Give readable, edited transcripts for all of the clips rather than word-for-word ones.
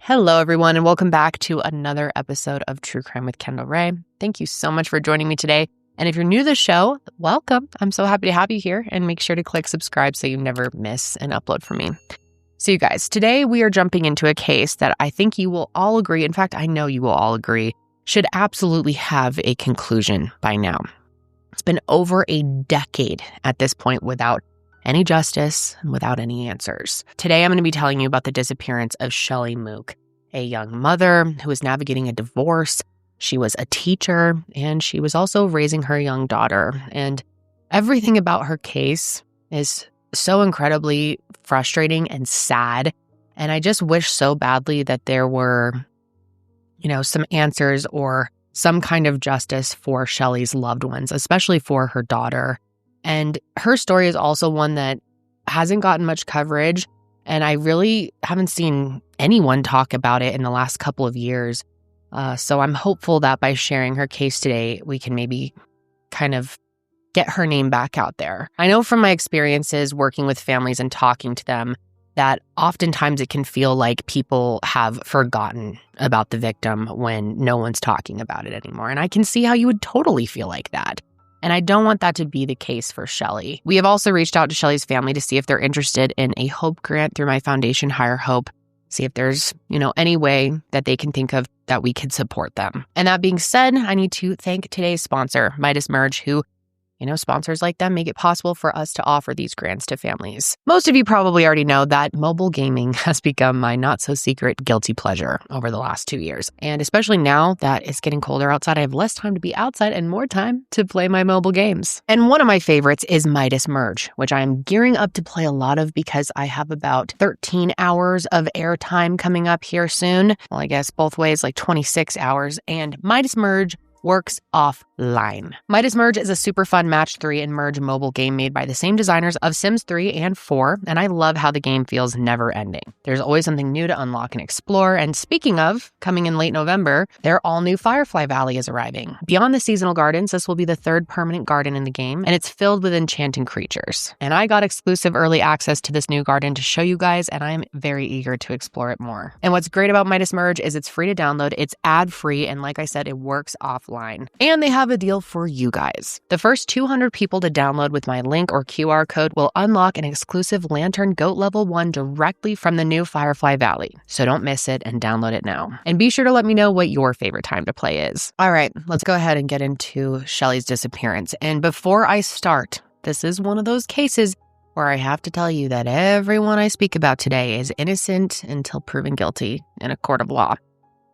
Hello, everyone, and welcome back to another episode of True Crime with Kendall Rae. Thank you so much for joining me today. And if you're new to the show, welcome. I'm so happy to have you here, and make sure to click subscribe so you never miss an upload from me. So you guys, today we are jumping into a case that I think you will all agree, in fact, I know you will all agree, should absolutely have a conclusion by now. It's been over a decade at this point without any justice and without any answers. Today, I'm going to be telling you about the disappearance of Shelley Mook, a young mother who was navigating a divorce. She was a teacher, and she was also raising her young daughter. And everything about her case is so incredibly frustrating and sad. And I just wish so badly that there were, some answers or some kind of justice for Shelley's loved ones, especially for her daughter. And her story is also one that hasn't gotten much coverage, and I really haven't seen anyone talk about it in the last couple of years. So I'm hopeful that by sharing her case today, we can maybe kind of get her name back out there. I know from my experiences working with families and talking to them that oftentimes it can feel like people have forgotten about the victim when no one's talking about it anymore. And I can see how you would totally feel like that. And I don't want that to be the case for Shelley. We have also reached out to Shelley's family to see if they're interested in a Hope grant through my foundation, Higher Hope. See if there's, any way that they can think of that we could support them. And that being said, I need to thank today's sponsor, Midas Merge, who, sponsors like them make it possible for us to offer these grants to families. Most of you probably already know that mobile gaming has become my not-so-secret guilty pleasure over the last 2 years. And especially now that it's getting colder outside, I have less time to be outside and more time to play my mobile games. And one of my favorites is Midas Merge, which I'm gearing up to play a lot of because I have about 13 hours of airtime coming up here soon. Well, I guess both ways, like 26 hours. And Midas Merge works offline. Midas Merge is a super fun match 3 and merge mobile game made by the same designers of Sims 3 and 4, and I love how the game feels never ending. There's always something new to unlock and explore, and speaking of, coming in late November, their all-new Firefly Valley is arriving. Beyond the seasonal gardens, this will be the 3rd permanent garden in the game, and it's filled with enchanting creatures. And I got exclusive early access to this new garden to show you guys, and I'm very eager to explore it more. And what's great about Midas Merge is it's free to download, it's ad-free, and like I said, it works offline. And they have a deal for you guys. The first 200 people to download with my link or QR code will unlock an exclusive Lantern Goat Level 1 directly from the new Firefly Valley. So don't miss it and download it now. And be sure to let me know what your favorite time to play is. All right, let's go ahead and get into Shelley's disappearance. And before I start, this is one of those cases where I have to tell you that everyone I speak about today is innocent until proven guilty in a court of law,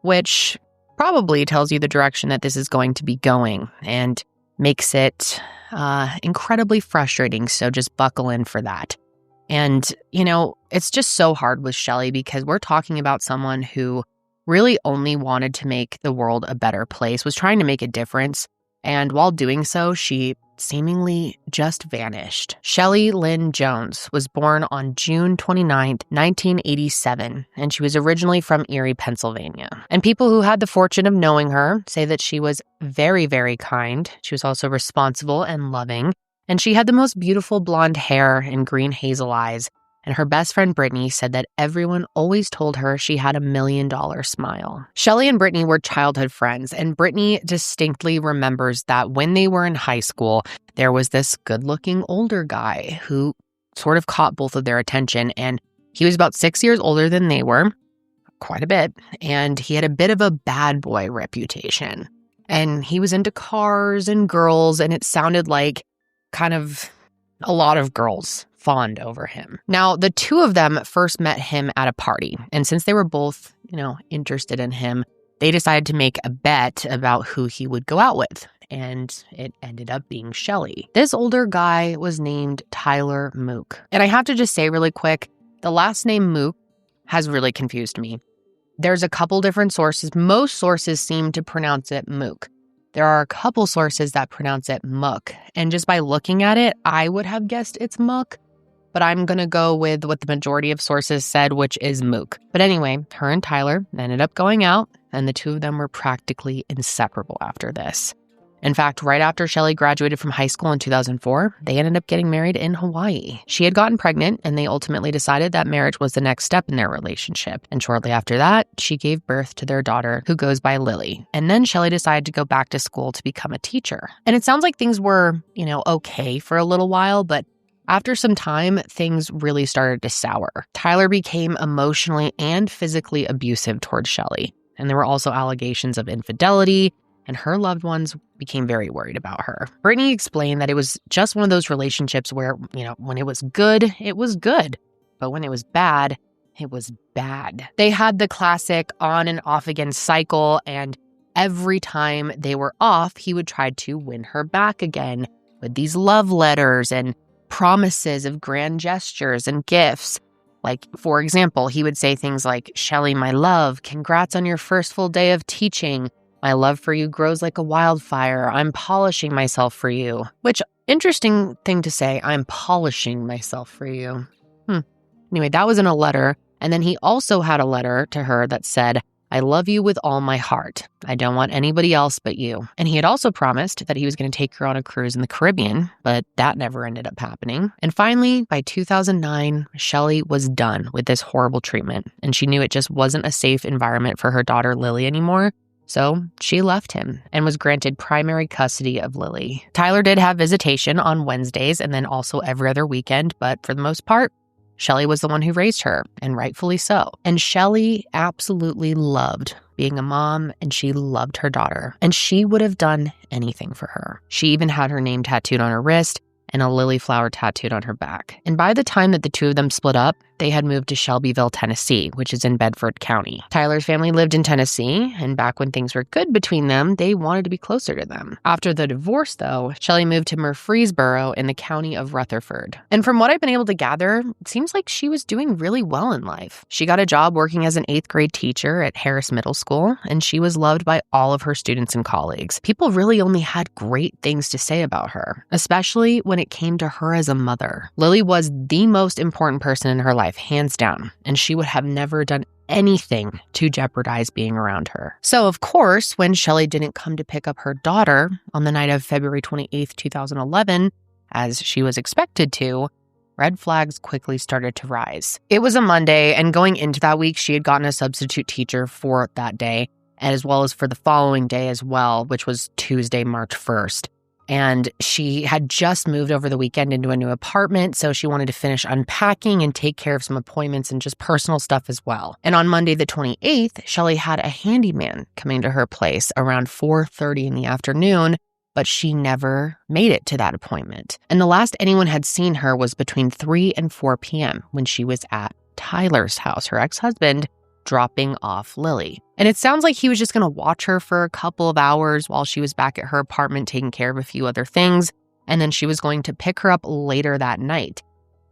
which probably tells you the direction that this is going to be going and makes it incredibly frustrating. So just buckle in for that. And, it's just so hard with Shelley because we're talking about someone who really only wanted to make the world a better place, was trying to make a difference. And while doing so, she seemingly just vanished. Shelley Lynn Jones was born on June 29th, 1987, and she was originally from Erie, Pennsylvania. And people who had the fortune of knowing her say that she was very, very kind. She was also responsible and loving, and she had the most beautiful blonde hair and green hazel eyes. And her best friend Brittany said that everyone always told her she had $1 million smile. Shelley and Brittany were childhood friends, and Brittany distinctly remembers that when they were in high school, there was this good-looking older guy who sort of caught both of their attention, and he was about 6 years older than they were, quite a bit, and he had a bit of a bad boy reputation. And he was into cars and girls, and it sounded like kind of a lot of girls fawned over him. Now, the two of them first met him at a party, and since they were both, interested in him, they decided to make a bet about who he would go out with, and it ended up being Shelley. This older guy was named Tyler Mook, and I have to just say really quick, the last name Mook has really confused me. There's a couple different sources. Most sources seem to pronounce it Mook. There are a couple sources that pronounce it Mook, and just by looking at it, I would have guessed it's Mook. But I'm going to go with what the majority of sources said, which is Mook. But anyway, her and Tyler ended up going out, and the two of them were practically inseparable after this. In fact, right after Shelley graduated from high school in 2004, they ended up getting married in Hawaii. She had gotten pregnant, and they ultimately decided that marriage was the next step in their relationship. And shortly after that, she gave birth to their daughter, who goes by Lily. And then Shelley decided to go back to school to become a teacher. And it sounds like things were, okay for a little while, but after some time, things really started to sour. Tyler became emotionally and physically abusive towards Shelley. And there were also allegations of infidelity, and her loved ones became very worried about her. Brittany explained that it was just one of those relationships where, when it was good, it was good. But when it was bad, it was bad. They had the classic on and off again cycle, and every time they were off, he would try to win her back again with these love letters and promises of grand gestures and gifts. Like, for example, he would say things like, "Shelley, my love, congrats on your first full day of teaching. My love for you grows like a wildfire. I'm polishing myself for you." Which, interesting thing to say, I'm polishing myself for you. Anyway, that was in a letter. And then he also had a letter to her that said, "I love you with all my heart. I don't want anybody else but you." And he had also promised that he was going to take her on a cruise in the Caribbean, but that never ended up happening. And finally, by 2009, Shelley was done with this horrible treatment, and she knew it just wasn't a safe environment for her daughter Lily anymore. So she left him and was granted primary custody of Lily. Tyler did have visitation on Wednesdays and then also every other weekend, but for the most part, Shelley was the one who raised her, and rightfully so. And Shelley absolutely loved being a mom, and she loved her daughter, and she would have done anything for her. She even had her name tattooed on her wrist and a lily flower tattooed on her back. And by the time that the two of them split up, they had moved to Shelbyville, Tennessee, which is in Bedford County. Tyler's family lived in Tennessee, and back when things were good between them, they wanted to be closer to them. After the divorce, though, Shelley moved to Murfreesboro in the county of Rutherford. And from what I've been able to gather, it seems like she was doing really well in life. She got a job working as an 8th grade teacher at Harris Middle School, and she was loved by all of her students and colleagues. People really only had great things to say about her, especially when it came to her as a mother. Lily was the most important person in her life, hands down, and she would have never done anything to jeopardize being around her. So, of course, when Shelley didn't come to pick up her daughter on the night of February 28th, 2011, as she was expected to, red flags quickly started to rise. It was a Monday, and going into that week, she had gotten a substitute teacher for that day, as well as for the following day as well, which was Tuesday, March 1st. And she had just moved over the weekend into a new apartment, so she wanted to finish unpacking and take care of some appointments and just personal stuff as well. And on Monday the 28th, Shelley had a handyman coming to her place around 4:30 in the afternoon, but she never made it to that appointment. And the last anyone had seen her was between 3 and 4 p.m. when she was at Tyler's house, her ex-husband, dropping off Lily. And it sounds like he was just going to watch her for a couple of hours while she was back at her apartment taking care of a few other things, and then she was going to pick her up later that night.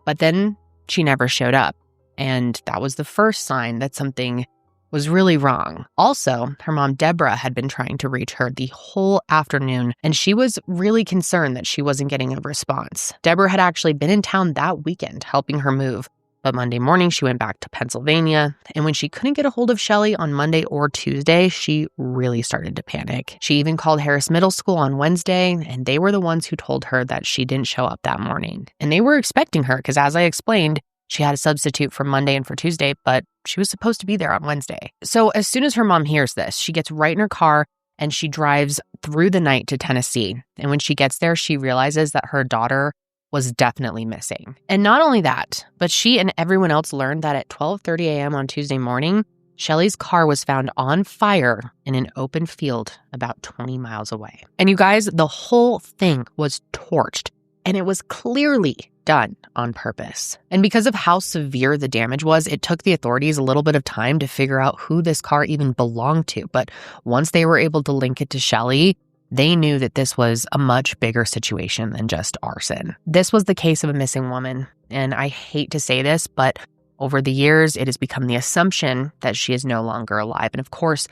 But then she never showed up, and that was the first sign that something was really wrong. Also, her mom, Deborah, had been trying to reach her the whole afternoon, and she was really concerned that she wasn't getting a response. Deborah had actually been in town that weekend helping her move, but Monday morning, she went back to Pennsylvania, and when she couldn't get a hold of Shelley on Monday or Tuesday, she really started to panic. She even called Harris Middle School on Wednesday, and they were the ones who told her that she didn't show up that morning. And they were expecting her because, as I explained, she had a substitute for Monday and for Tuesday, but she was supposed to be there on Wednesday. So as soon as her mom hears this, she gets right in her car and she drives through the night to Tennessee. And when she gets there, she realizes that her daughter was definitely missing. And not only that, but she and everyone else learned that at 12:30 a.m. on Tuesday morning, Shelley's car was found on fire in an open field about 20 miles away. And you guys, the whole thing was torched, and it was clearly done on purpose. And because of how severe the damage was, it took the authorities a little bit of time to figure out who this car even belonged to. But once they were able to link it to Shelley, they knew that this was a much bigger situation than just arson. This was the case of a missing woman, and I hate to say this, but over the years, it has become the assumption that she is no longer alive. And of course,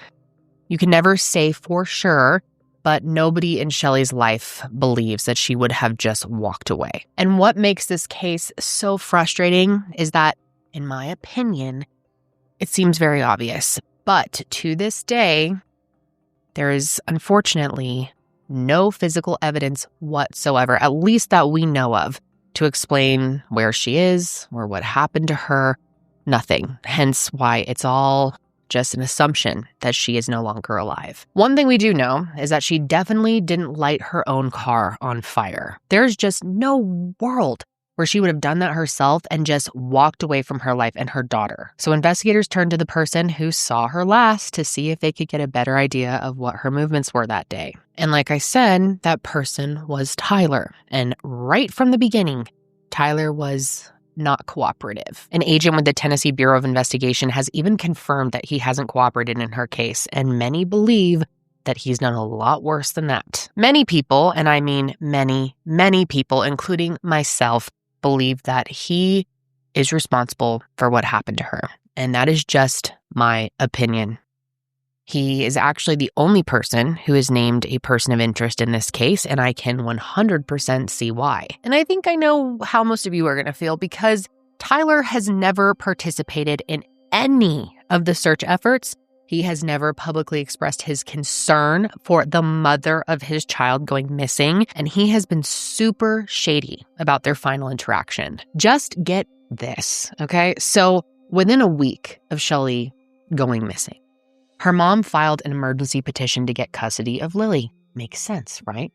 you can never say for sure, but nobody in Shelley's life believes that she would have just walked away. And what makes this case so frustrating is that, in my opinion, it seems very obvious. But to this day, there is unfortunately no physical evidence whatsoever, at least that we know of, to explain where she is or what happened to her. Nothing. Hence why it's all just an assumption that she is no longer alive. One thing we do know is that she definitely didn't light her own car on fire. There's just no world where she would have done that herself and just walked away from her life and her daughter. So investigators turned to the person who saw her last to see if they could get a better idea of what her movements were that day. And like I said, that person was Tyler. And right from the beginning, Tyler was not cooperative. An agent with the Tennessee Bureau of Investigation has even confirmed that he hasn't cooperated in her case, and many believe that he's done a lot worse than that. Many people, and I mean many, many people, including myself, believe that he is responsible for what happened to her. And that is just my opinion. He is actually the only person who is named a person of interest in this case, and I can 100% see why. And I think I know how most of you are going to feel, because Tyler has never participated in any of the search efforts. He has never publicly expressed his concern for the mother of his child going missing, and he has been super shady about their final interaction. Just get this, okay? So within a week of Shelley going missing, her mom filed an emergency petition to get custody of Lily. Makes sense, right?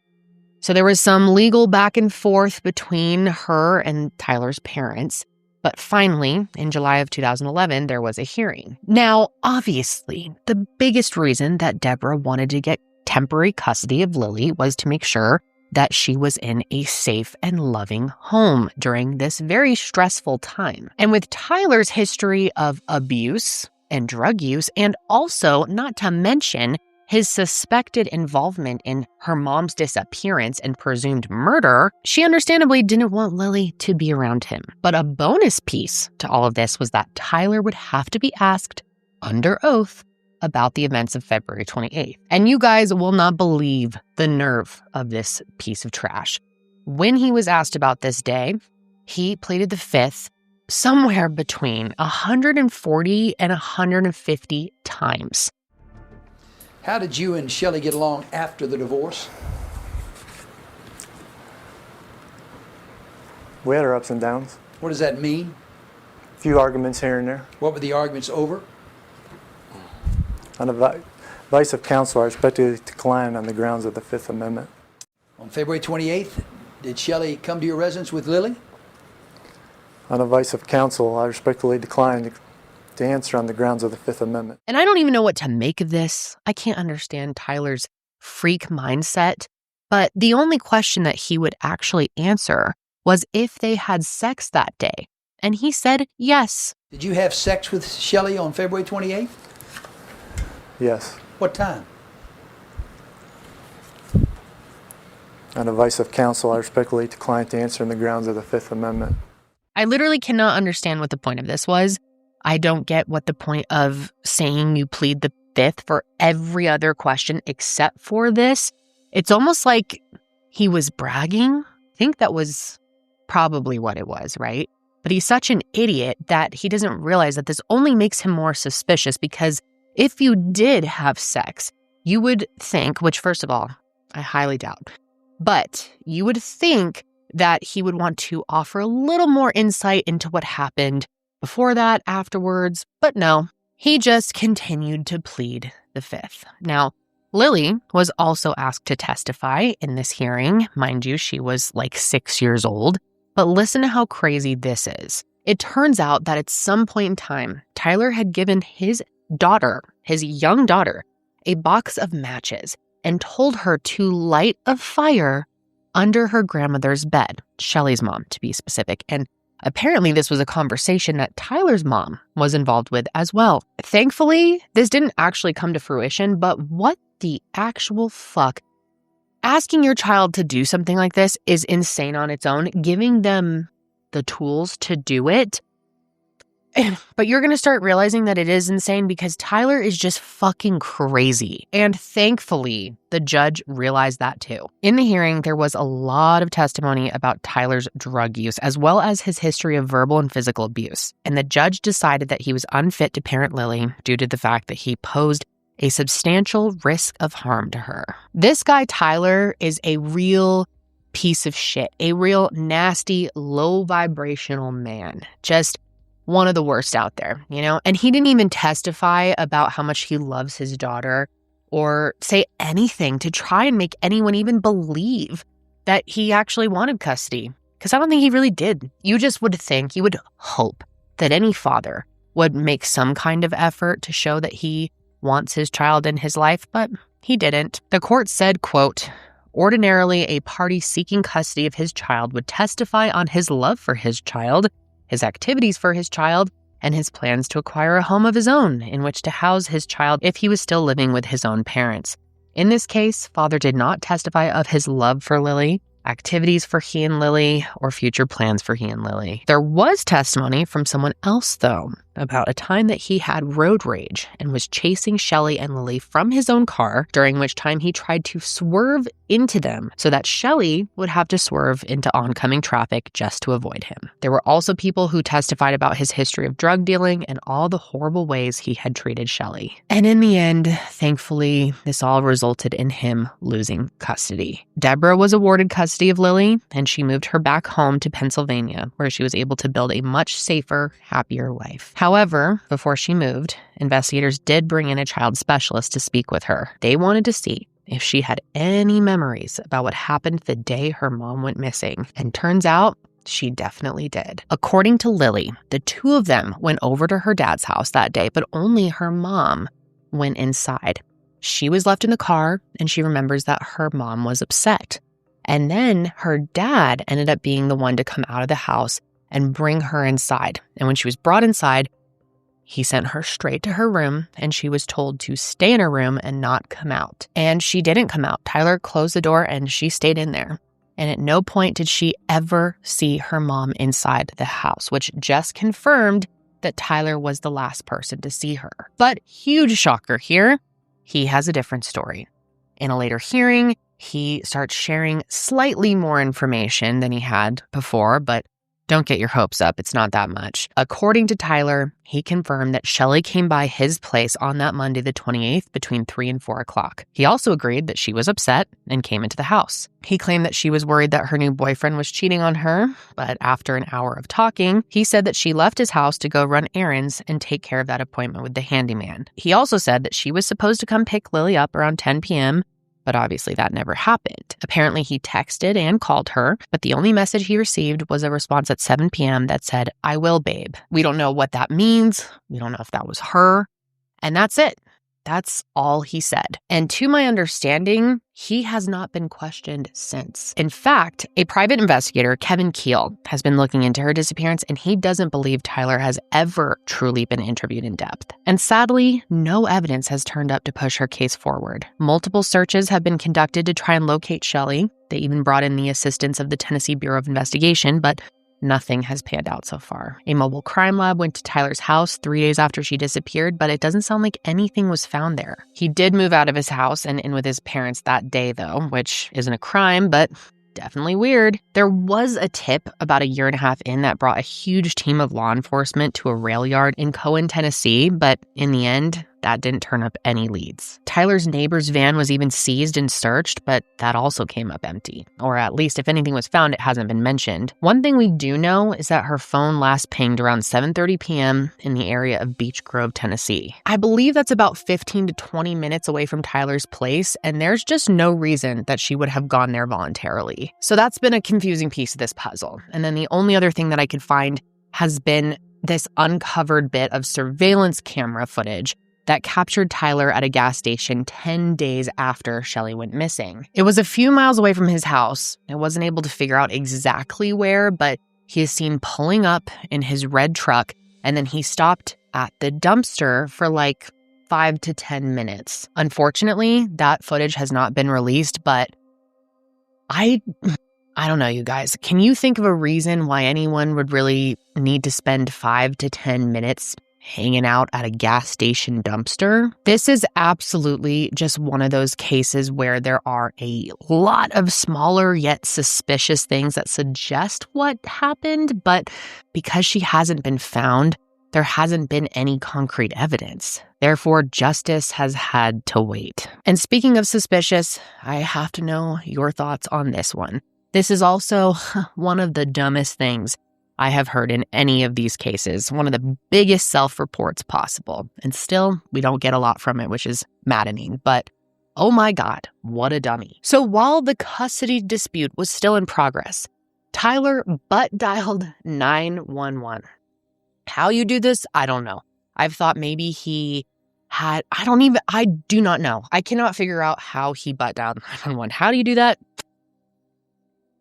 So there was some legal back and forth between her and Tyler's parents. But finally, in July of 2011, there was a hearing. Now, obviously, the biggest reason that Deborah wanted to get temporary custody of Lily was to make sure that she was in a safe and loving home during this very stressful time. And with Tyler's history of abuse and drug use, and also, not to mention, his suspected involvement in her mom's disappearance and presumed murder, she understandably didn't want Lily to be around him. But a bonus piece to all of this was that Tyler would have to be asked under oath about the events of February 28th. And you guys will not believe the nerve of this piece of trash. When he was asked about this day, he pleaded the fifth somewhere between 140 and 150 times. How did you and Shelley get along after the divorce? We had our ups and downs. What does that mean? A few arguments here and there. What were the arguments over? On advice of counsel, I respectfully declined on the grounds of the Fifth Amendment. On February 28th, did Shelley come to your residence with Lily? On advice of counsel, I respectfully declined to answer on the grounds of the Fifth Amendment. And I don't even know what to make of this. I can't understand Tyler's freak mindset. But the only question that he would actually answer was if they had sex that day. And he said yes. Did you have sex with Shelley on February 28th? Yes. What time? On advice of counsel, I respectfully declined to answer on the grounds of the Fifth Amendment. I literally cannot understand what the point of this was. I don't get what the point of saying you plead the fifth for every other question except for this. It's almost like he was bragging. I think that was probably what it was, right? But he's such an idiot that he doesn't realize that this only makes him more suspicious, because if you did have sex, you would think, which first of all, I highly doubt, but you would think that he would want to offer a little more insight into what happened before that, afterwards. But no, he just continued to plead the fifth. Now, Lily was also asked to testify in this hearing. Mind you, she was like 6 years old. But listen to how crazy this is. It turns out that at some point in time, Tyler had given his daughter, his young daughter, a box of matches and told her to light a fire under her grandmother's bed, Shelley's mom to be specific. And apparently this was a conversation that Tyler's mom was involved with as well. Thankfully, this didn't actually come to fruition, but what the actual fuck? Asking your child to do something like this is insane on its own. Giving them the tools to do it. But you're going to start realizing that it is insane because Tyler is just fucking crazy. And thankfully, the judge realized that too. In the hearing, there was a lot of testimony about Tyler's drug use, as well as his history of verbal and physical abuse. And the judge decided that he was unfit to parent Lily due to the fact that he posed a substantial risk of harm to her. This guy, Tyler, is a real piece of shit, a real nasty, low vibrational man. Just one of the worst out there, you know? And he didn't even testify about how much he loves his daughter or say anything to try and make anyone even believe that he actually wanted custody. Because I don't think he really did. You just would think, you would hope that any father would make some kind of effort to show that he wants his child in his life, but he didn't. The court said, quote, ordinarily, a party seeking custody of his child would testify on his love for his child, his activities for his child, and his plans to acquire a home of his own in which to house his child if he was still living with his own parents. In this case, father did not testify of his love for Lily, activities for he and Lily, or future plans for he and Lily. There was testimony from someone else, though, about a time that he had road rage and was chasing Shelley and Lily from his own car, during which time he tried to swerve into them so that Shelley would have to swerve into oncoming traffic just to avoid him. There were also people who testified about his history of drug dealing and all the horrible ways he had treated Shelley. And in the end, thankfully, this all resulted in him losing custody. Deborah was awarded custody of Lily, and she moved her back home to Pennsylvania, where she was able to build a much safer, happier life. However, before she moved, investigators did bring in a child specialist to speak with her. They wanted to see if she had any memories about what happened the day her mom went missing. And turns out she definitely did. According to Lily, the two of them went over to her dad's house that day, but only her mom went inside. She was left in the car, and she remembers that her mom was upset. And then her dad ended up being the one to come out of the house and bring her inside. And when she was brought inside, he sent her straight to her room, and she was told to stay in her room and not come out. And she didn't come out. Tyler closed the door, and she stayed in there. And at no point did she ever see her mom inside the house, which just confirmed that Tyler was the last person to see her. But huge shocker here, he has a different story. In a later hearing, he starts sharing slightly more information than he had before, but don't get your hopes up. It's not that much. According to Tyler, he confirmed that Shelley came by his place on that Monday, the 28th, between 3 and 4 o'clock. He also agreed that she was upset and came into the house. He claimed that she was worried that her new boyfriend was cheating on her, but after an hour of talking, he said that she left his house to go run errands and take care of that appointment with the handyman. He also said that she was supposed to come pick Lily up around 10 p.m., but obviously that never happened. Apparently he texted and called her, but the only message he received was a response at 7 p.m. that said, "I will, babe." We don't know what that means. We don't know if that was her. And that's it. That's all he said. And to my understanding, he has not been questioned since. In fact, a private investigator, Kevin Keel, has been looking into her disappearance, and he doesn't believe Tyler has ever truly been interviewed in depth. And sadly, no evidence has turned up to push her case forward. Multiple searches have been conducted to try and locate Shelley. They even brought in the assistance of the Tennessee Bureau of Investigation, but nothing has panned out so far. A mobile crime lab went to Tyler's house 3 days after she disappeared, but it doesn't sound like anything was found there. He did move out of his house and in with his parents that day, though, which isn't a crime, but definitely weird. There was a tip about a year and a half in that brought a huge team of law enforcement to a rail yard in Cohen, Tennessee, but in the end, that didn't turn up any leads. Tyler's neighbor's van was even seized and searched, but that also came up empty. Or at least if anything was found, it hasn't been mentioned. One thing we do know is that her phone last pinged around 7:30 p.m. in the area of Beech Grove, Tennessee. I believe that's about 15 to 20 minutes away from Tyler's place, and there's just no reason that she would have gone there voluntarily. So that's been a confusing piece of this puzzle. And then the only other thing that I could find has been this uncovered bit of surveillance camera footage that captured Tyler at a gas station 10 days after Shelley went missing. It was a few miles away from his house. I wasn't able to figure out exactly where, but he is seen pulling up in his red truck, and then he stopped at the dumpster for like 5 to 10 minutes. Unfortunately, that footage has not been released, but I don't know, you guys. Can you think of a reason why anyone would really need to spend 5 to 10 minutes hanging out at a gas station dumpster? This is absolutely just one of those cases where there are a lot of smaller yet suspicious things that suggest what happened, but because she hasn't been found, there hasn't been any concrete evidence. Therefore, justice has had to wait. And speaking of suspicious, I have to know your thoughts on this one. This is also one of the dumbest things I have heard in any of these cases, one of the biggest self-reports possible. And still, we don't get a lot from it, which is maddening. But oh my God, what a dummy. So while the custody dispute was still in progress, Tyler butt-dialed 911. How you do this, I don't know. I've thought maybe he had, I do not know. I cannot figure out how he butt-dialed 911. How do you do that?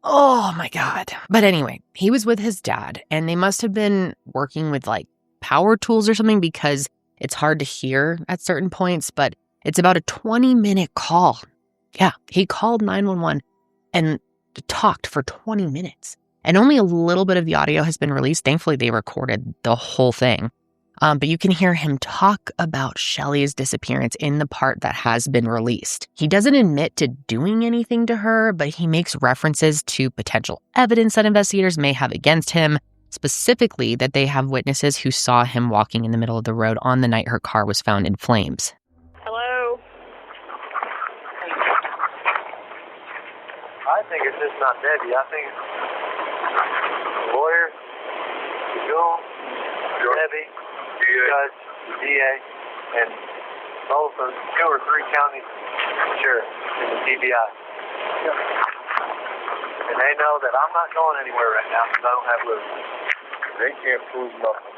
Oh my God. But anyway, he was with his dad, and they must have been working with like power tools or something, because it's hard to hear at certain points, but it's about a 20-minute call. Yeah, he called 911 and talked for 20 minutes. And only a little bit of the audio has been released. Thankfully, they recorded the whole thing. But you can hear him talk about Shelley's disappearance in the part that has been released. He doesn't admit to doing anything to her, but he makes references to potential evidence that investigators may have against him, specifically that they have witnesses who saw him walking in the middle of the road on the night her car was found in flames. Hello? I think it's just not Debbie. I think it's the lawyer, the Joel, Debbie, the judge, the DA, and both of 2 or 3 county sheriffs and the TBI. And they know that I'm not going anywhere right now because I don't have lives. They can't prove nothing.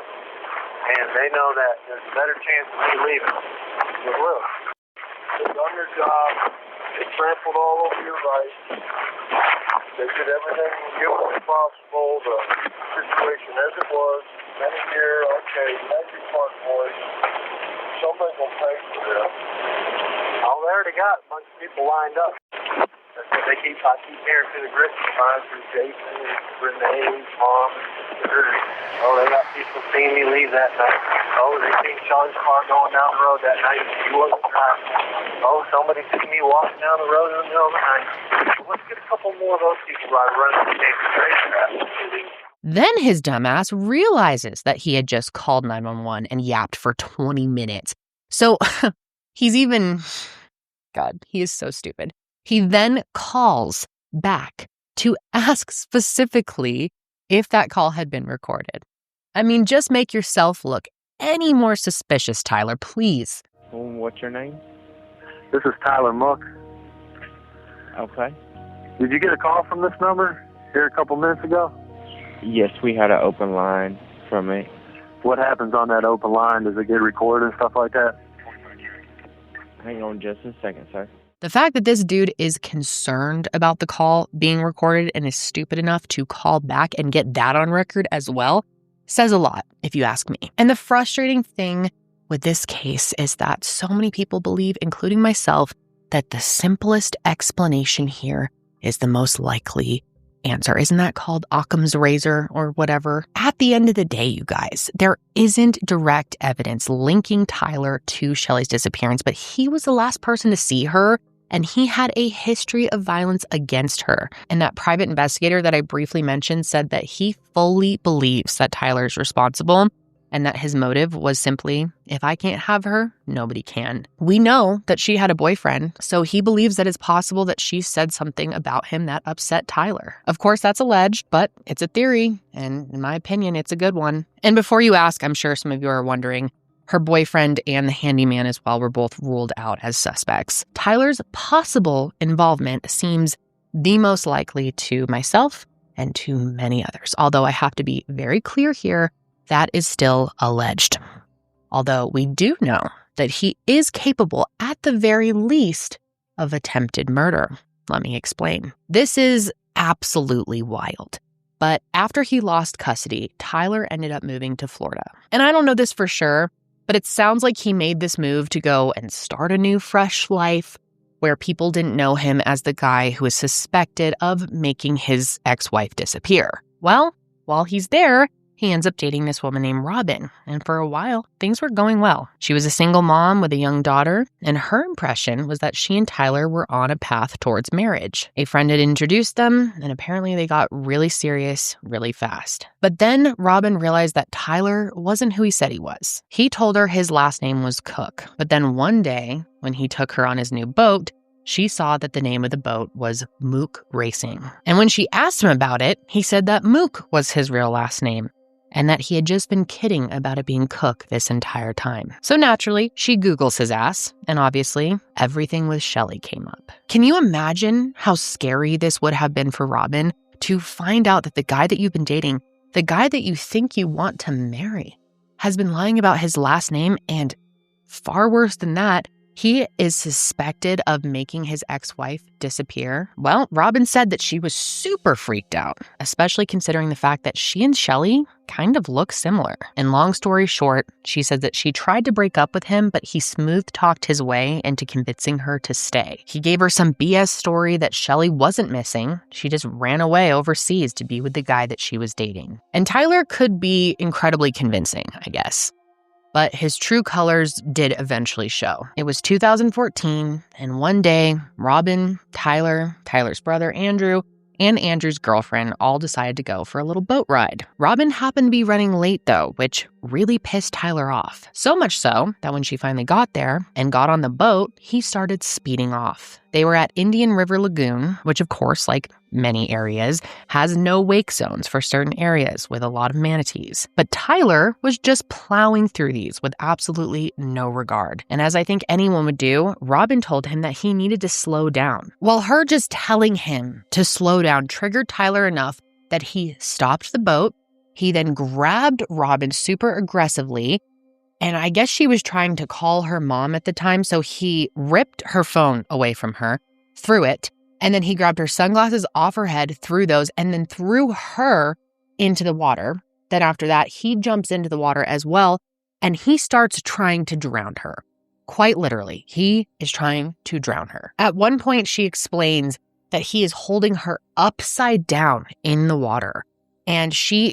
And they know that there's a better chance of me leaving with Will. They've done their job. They trampled all over your rights. They did everything humanly possible. The situation as it was. Then here, okay, that's your part, boys. Somebody's going to pay for this. Oh, they already got a bunch of people lined up. That's what I keep hearing through the grits lines through Jason and Renee's mom and sisters. Oh, they got people seeing me leave that night. Oh, they seen Shelley's car going down the road that night. She wasn't driving. Oh, somebody seen me walking down the road in the middle of the night. Let's get a couple more of those people by running the station. Then his dumbass realizes that he had just called 911 and yapped for 20 minutes. So he's even... God, he is so stupid. He then calls back to ask specifically if that call had been recorded. I mean, just make yourself look any more suspicious, Tyler, please. What's your name? This is Tyler Mook. Okay. Did you get a call from this number here a couple minutes ago? Yes, we had an open line from it. What happens on that open line? Does it get recorded and stuff like that? Hang on just a second, sir. The fact that this dude is concerned about the call being recorded and is stupid enough to call back and get that on record as well says a lot, if you ask me. And the frustrating thing with this case is that so many people believe, including myself, that the simplest explanation here is the most likely answer. Isn't that called Occam's razor or whatever? At the end of the day, you guys, there isn't direct evidence linking Tyler to Shelley's disappearance, but he was the last person to see her, and he had a history of violence against her. And that private investigator that I briefly mentioned said that he fully believes that Tyler is responsible and that his motive was simply, if I can't have her, nobody can. We know that she had a boyfriend, so he believes that it's possible that she said something about him that upset Tyler. Of course, that's alleged, but it's a theory, and in my opinion, it's a good one. And before you ask, I'm sure some of you are wondering, her boyfriend and the handyman as well were both ruled out as suspects. Tyler's possible involvement seems the most likely to myself and to many others, although I have to be very clear here, that is still alleged. Although we do know that he is capable, at the very least, of attempted murder. Let me explain. This is absolutely wild. But after he lost custody, Tyler ended up moving to Florida. And I don't know this for sure, but it sounds like he made this move to go and start a new, fresh life where people didn't know him as the guy who was suspected of making his ex-wife disappear. Well, while he's there, he ends up dating this woman named Robin, and for a while, things were going well. She was a single mom with a young daughter, and her impression was that she and Tyler were on a path towards marriage. A friend had introduced them, and apparently they got really serious really fast. But then Robin realized that Tyler wasn't who he said he was. He told her his last name was Cook, but then one day, when he took her on his new boat, she saw that the name of the boat was Mook Racing. And when she asked him about it, he said that Mook was his real last name, and that he had just been kidding about it being Cook this entire time. So naturally, she Googles his ass, and obviously, everything with Shelley came up. Can you imagine how scary this would have been for Robin to find out that the guy that you've been dating, the guy that you think you want to marry, has been lying about his last name, and far worse than that, he is suspected of making his ex-wife disappear? Well, Robin said that she was super freaked out, especially considering the fact that she and Shelley kind of look similar. And long story short, she said that she tried to break up with him, but he smooth-talked his way into convincing her to stay. He gave her some BS story that Shelley wasn't missing. She just ran away overseas to be with the guy that she was dating. And Tyler could be incredibly convincing, I guess. But his true colors did eventually show. It was 2014, and one day, Robin, Tyler, Tyler's brother Andrew, and Andrew's girlfriend all decided to go for a little boat ride. Robin happened to be running late though, which really pissed Tyler off. So much so that when she finally got there and got on the boat, he started speeding off. They were at Indian River Lagoon, which of course, like many areas, has no wake zones for certain areas with a lot of manatees. But Tyler was just plowing through these with absolutely no regard. And as I think anyone would do, Robin told him that he needed to slow down. Well, her just telling him to slow down triggered Tyler enough that he stopped the boat. He then grabbed Robin super aggressively, and I guess she was trying to call her mom at the time, so he ripped her phone away from her, threw it, and then he grabbed her sunglasses off her head, threw those, and then threw her into the water. Then after that, he jumps into the water as well, and he starts trying to drown her. Quite literally, he is trying to drown her. At one point, she explains that he is holding her upside down in the water. And she,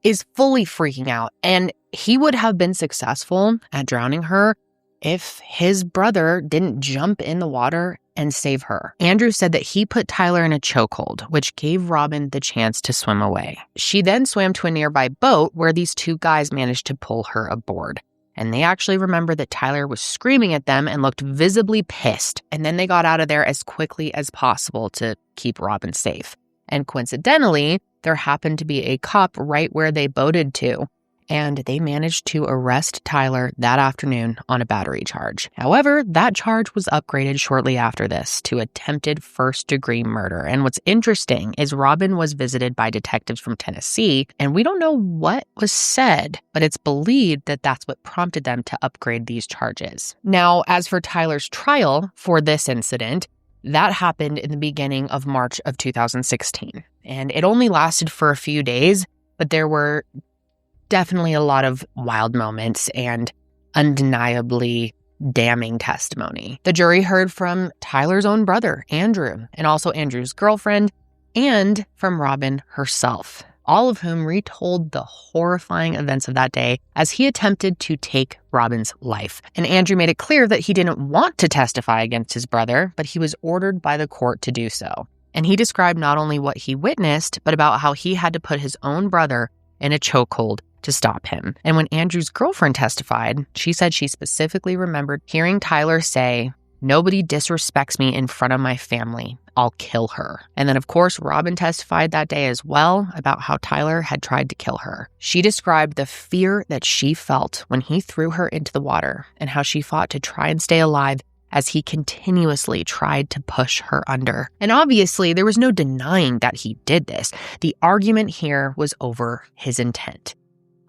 is fully freaking out. And he would have been successful at drowning her if his brother didn't jump in the water and save her. Andrew said that he put Tyler in a chokehold, which gave Robin the chance to swim away. She then swam to a nearby boat where these two guys managed to pull her aboard. And they actually remember that Tyler was screaming at them and looked visibly pissed. And then they got out of there as quickly as possible to keep Robin safe. And coincidentally, there happened to be a cop right where they boated to, and they managed to arrest Tyler that afternoon on a battery charge. However, that charge was upgraded shortly after this to attempted first-degree murder. And what's interesting is Robin was visited by detectives from Tennessee, and we don't know what was said, but it's believed that that's what prompted them to upgrade these charges. Now, as for Tyler's trial for this incident, that happened in the beginning of March of 2016, and it only lasted for a few days, but there were definitely a lot of wild moments and undeniably damning testimony. The jury heard from Tyler's own brother, Andrew, and also Andrew's girlfriend, and from Robin herself, all of whom retold the horrifying events of that day as he attempted to take Robin's life. And Andrew made it clear that he didn't want to testify against his brother, but he was ordered by the court to do so. And he described not only what he witnessed, but about how he had to put his own brother in a chokehold to stop him. And when Andrew's girlfriend testified, she said she specifically remembered hearing Tyler say, "Nobody disrespects me in front of my family. I'll kill her." And then, of course, Robin testified that day as well about how Tyler had tried to kill her. She described the fear that she felt when he threw her into the water and how she fought to try and stay alive as he continuously tried to push her under. And obviously, there was no denying that he did this. The argument here was over his intent.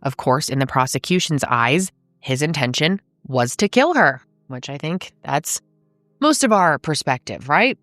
Of course, in the prosecution's eyes, his intention was to kill her, which I think that's most of our perspective, right?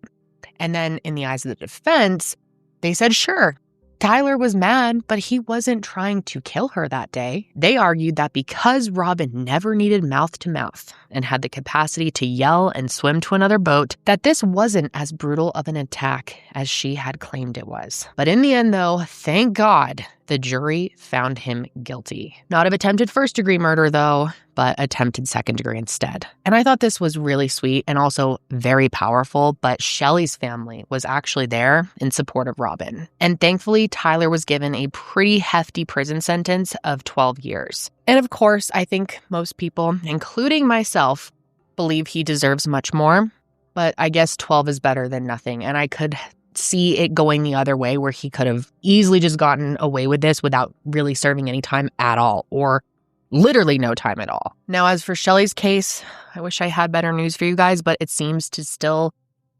And then in the eyes of the defense, they said, sure, Tyler was mad, but he wasn't trying to kill her that day. They argued that because Robin never needed mouth to mouth and had the capacity to yell and swim to another boat, that this wasn't as brutal of an attack as she had claimed it was. But in the end, though, thank God, the jury found him guilty. Not of attempted first-degree murder, though, but attempted second-degree instead. And I thought this was really sweet and also very powerful, but Shelley's family was actually there in support of Robin. And thankfully, Tyler was given a pretty hefty prison sentence of 12 years. And of course, I think most people, including myself, believe he deserves much more, but I guess 12 is better than nothing. And I could see it going the other way where he could have easily just gotten away with this without really serving any time at all, or literally no time at all. Now, as for Shelley's case, I wish I had better news for you guys, but it seems to still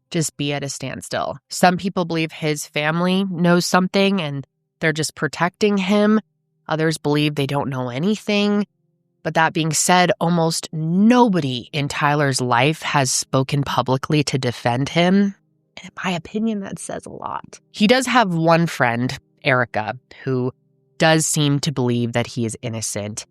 just be at a standstill. Some people believe his family knows something and they're just protecting him. Others believe they don't know anything. But that being said, almost nobody in Tyler's life has spoken publicly to defend him. And in my opinion, that says a lot. He does have one friend, Erica, who does seem to believe that he is innocent.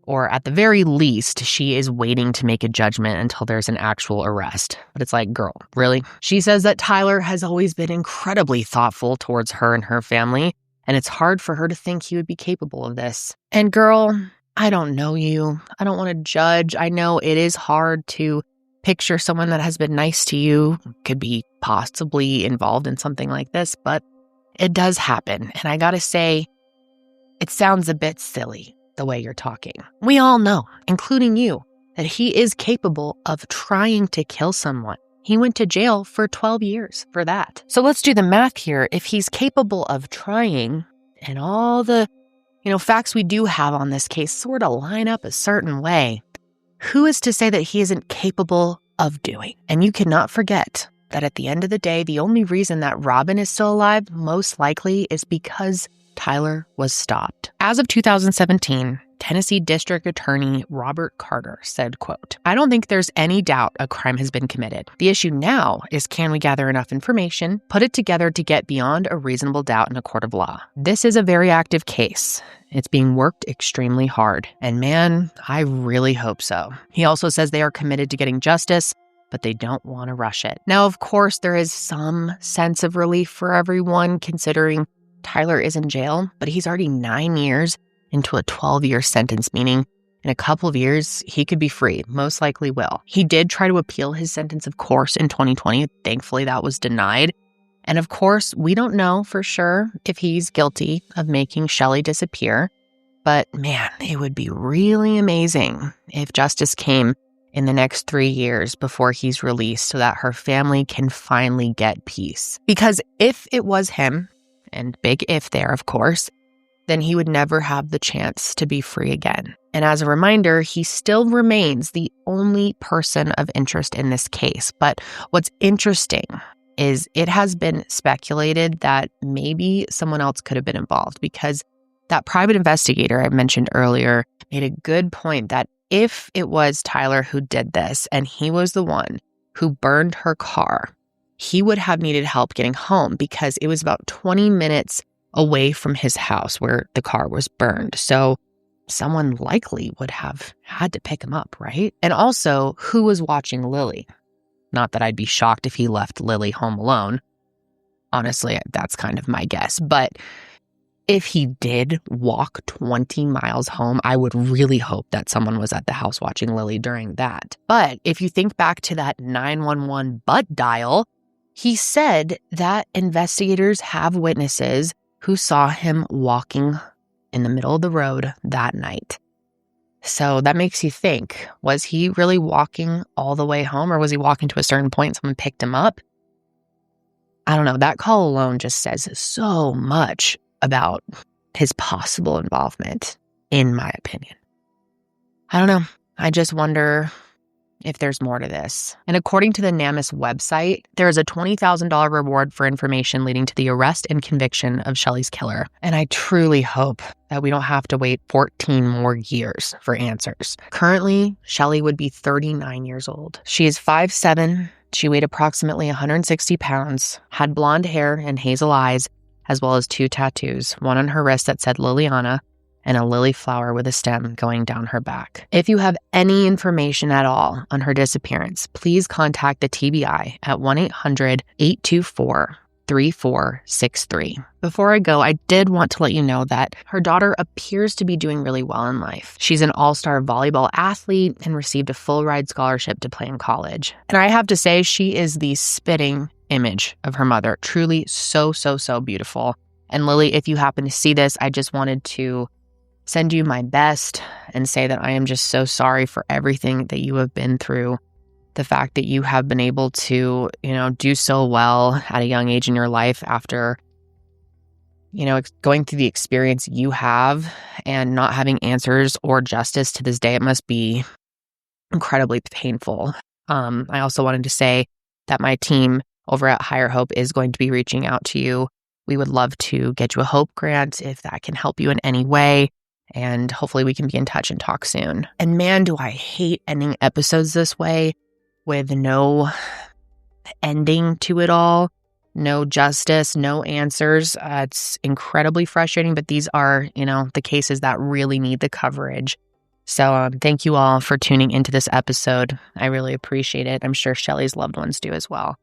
Or at the very least, she is waiting to make a judgment until there's an actual arrest. But it's like, girl, really? She says that Tyler has always been incredibly thoughtful towards her and her family, and it's hard for her to think he would be capable of this. And girl, I don't know you. I don't want to judge. I know it is hard to picture someone that has been nice to you, could be possibly involved in something like this, but it does happen. And I gotta say, it sounds a bit silly the way you're talking. We all know, including you, that he is capable of trying to kill someone. He went to jail for 12 years for that. So let's do the math here. If he's capable of trying, and all the, facts we do have on this case sort of line up a certain way, who is to say that he isn't capable of doing? And you cannot forget that at the end of the day, the only reason that Robin is still alive most likely is because Tyler was stopped. As of 2017, Tennessee District Attorney Robert Carter said, quote, "I don't think there's any doubt a crime has been committed. The issue now is, can we gather enough information, put it together to get beyond a reasonable doubt in a court of law? This is a very active case. It's being worked extremely hard. And man, I really hope so." He also says they are committed to getting justice, but they don't want to rush it. Now, of course, there is some sense of relief for everyone considering Tyler is in jail, but he's already 9 years into a 12-year sentence, meaning in a couple of years, he could be free, most likely will. He did try to appeal his sentence, of course, in 2020. Thankfully, that was denied. And of course, we don't know for sure if he's guilty of making Shelley disappear. But man, it would be really amazing if justice came in the next 3 years before he's released so that her family can finally get peace. Because if it was him, and big if there, of course, then he would never have the chance to be free again. And as a reminder, he still remains the only person of interest in this case. But what's interesting is it has been speculated that maybe someone else could have been involved, because that private investigator I mentioned earlier made a good point that if it was Tyler who did this and he was the one who burned her car, he would have needed help getting home because it was about 20 minutes away from his house where the car was burned. So someone likely would have had to pick him up, right? And also, who was watching Lily? Not that I'd be shocked if he left Lily home alone. Honestly, that's kind of my guess. But if he did walk 20 miles home, I would really hope that someone was at the house watching Lily during that. But if you think back to that 911 butt dial, he said that investigators have witnesses who saw him walking in the middle of the road that night. So that makes you think, was he really walking all the way home, or was he walking to a certain point and someone picked him up? I don't know. That call alone just says so much about his possible involvement, in my opinion. I don't know. I just wonder if there's more to this. And according to the NamUs website, there is a $20,000 reward for information leading to the arrest and conviction of Shelley's killer. And I truly hope that we don't have to wait 14 more years for answers. Currently, Shelley would be 39 years old. She is 5'7". She weighed approximately 160 pounds, had blonde hair and hazel eyes, as well as 2 tattoos, one on her wrist that said Liliana and a lily flower with a stem going down her back. If you have any information at all on her disappearance, please contact the TBI at 1-800-824-3463. Before I go, I did want to let you know that her daughter appears to be doing really well in life. She's an all-star volleyball athlete and received a full-ride scholarship to play in college. And I have to say, she is the spitting image of her mother. Truly so, so, so beautiful. And Lily, if you happen to see this, I just wanted to send you my best and say that I am just so sorry for everything that you have been through. The fact that you have been able to, do so well at a young age in your life after, going through the experience you have and not having answers or justice to this day, it must be incredibly painful. I also wanted to say that my team over at Higher Hope is going to be reaching out to you. We would love to get you a Hope grant if that can help you in any way. And hopefully we can be in touch and talk soon. And man, do I hate ending episodes this way with no ending to it all, no justice, no answers. It's incredibly frustrating, but these are, the cases that really need the coverage. So thank you all for tuning into this episode. I really appreciate it. I'm sure Shelley's loved ones do as well.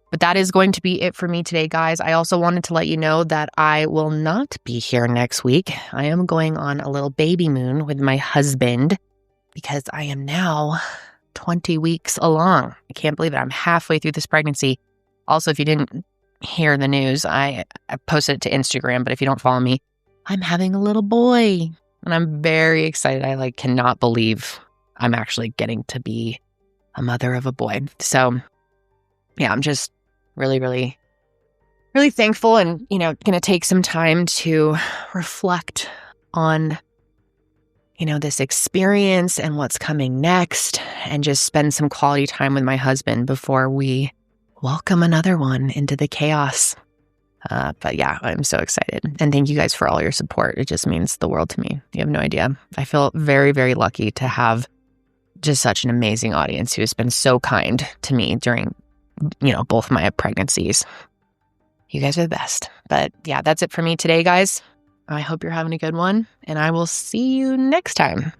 But that is going to be it for me today, guys. I also wanted to let you know that I will not be here next week. I am going on a little baby moon with my husband because I am now 20 weeks along. I can't believe it. I'm halfway through this pregnancy. Also, if you didn't hear the news, I posted it to Instagram, but if you don't follow me, I'm having a little boy. And I'm very excited. I cannot believe I'm actually getting to be a mother of a boy. So yeah, I'm just really, really, really thankful and, going to take some time to reflect on, this experience and what's coming next and just spend some quality time with my husband before we welcome another one into the chaos. But yeah, I'm so excited. And thank you guys for all your support. It just means the world to me. You have no idea. I feel very, very lucky to have just such an amazing audience who has been so kind to me during both my pregnancies. You guys are the best. But yeah, that's it for me today, guys. I hope you're having a good one, and I will see you next time.